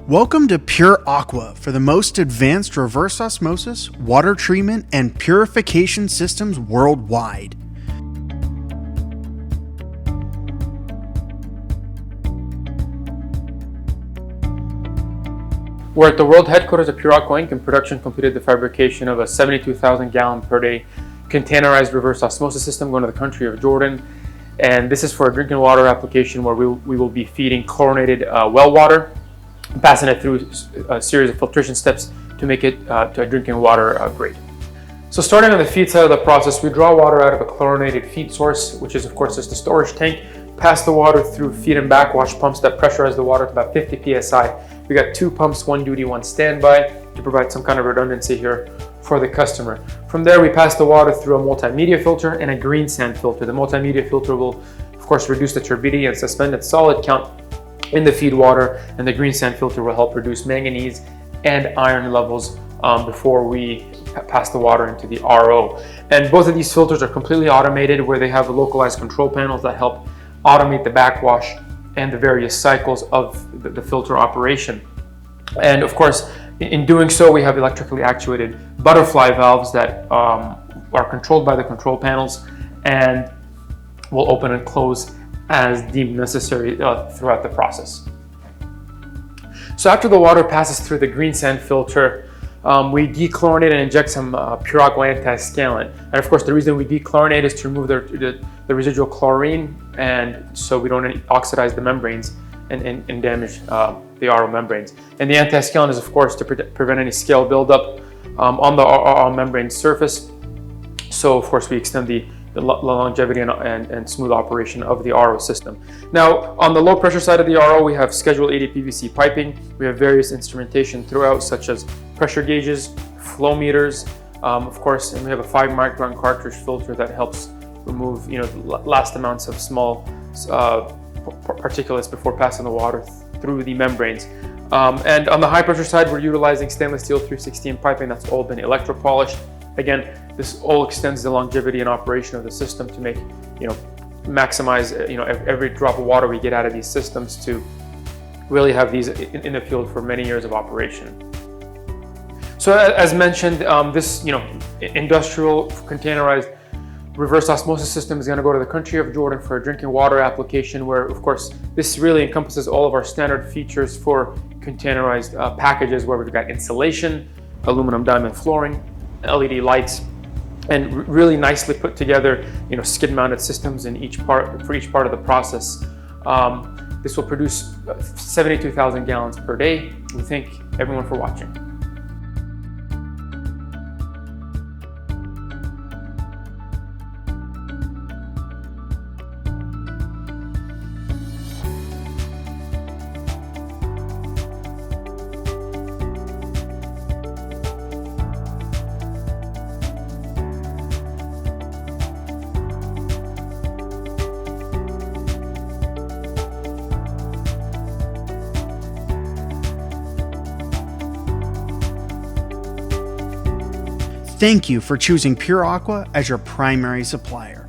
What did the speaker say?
Welcome to Pure Aqua for the most advanced reverse osmosis, water treatment, and purification systems worldwide. We're at the world headquarters of Pure Aqua Inc. and production completed the fabrication of a 72,000 gallon per day containerized reverse osmosis system going to the country of Jordan. And this is for a drinking water application where we will be feeding chlorinated well water, passing it through a series of filtration steps to make it to a drinking water grade. So starting on the feed side of the process, we draw water out of a chlorinated feed source, which is of course just a storage tank, pass the water through feed and backwash pumps that pressurize the water to about 50 psi. We got two pumps, one duty, one standby, to provide some kind of redundancy here for the customer. From there, we pass the water through a multimedia filter and a Greensand filter. The multimedia filter will of course reduce the turbidity and suspended solid count in the feed water, and the Greensand filter will help reduce manganese and iron levels before we pass the water into the RO. And both of these filters are completely automated, where they have localized control panels that help automate the backwash and the various cycles of the filter operation. And of course, in doing so, we have electrically actuated butterfly valves that are controlled by the control panels and will open and close as deemed necessary throughout the process. So after the water passes through the Greensand filter, we dechlorinate and inject some Pure Aqua Antiscalant. And of course, the reason we dechlorinate is to remove the residual chlorine, and so we don't oxidize the membranes and damage the RO membranes. And the Antiscalant is of course to prevent any scale buildup on the RO membrane surface. So of course we extend the longevity and smooth operation of the RO system. Now, on the low pressure side of the RO, we have Schedule 80 PVC piping. We have various instrumentation throughout, such as pressure gauges, flow meters, of course, and we have a 5 micron cartridge filter that helps remove last amounts of small particulates before passing the water through the membranes. And on the high pressure side, we're utilizing stainless steel 316 piping that's all been electro-polished. Again, this all extends the longevity and operation of the system to make, maximize, every drop of water we get out of these systems to really have these in the field for many years of operation. So as mentioned, this, industrial containerized reverse osmosis system is going to go to the country of Jordan for a drinking water application, where of course this really encompasses all of our standard features for containerized packages, where we've got insulation, aluminum diamond flooring, LED lights, and really nicely put together, skid mounted systems in for each part of the process. This will produce 72,000 gallons per day. We thank everyone for watching. Thank you for choosing Pure Aqua as your primary supplier.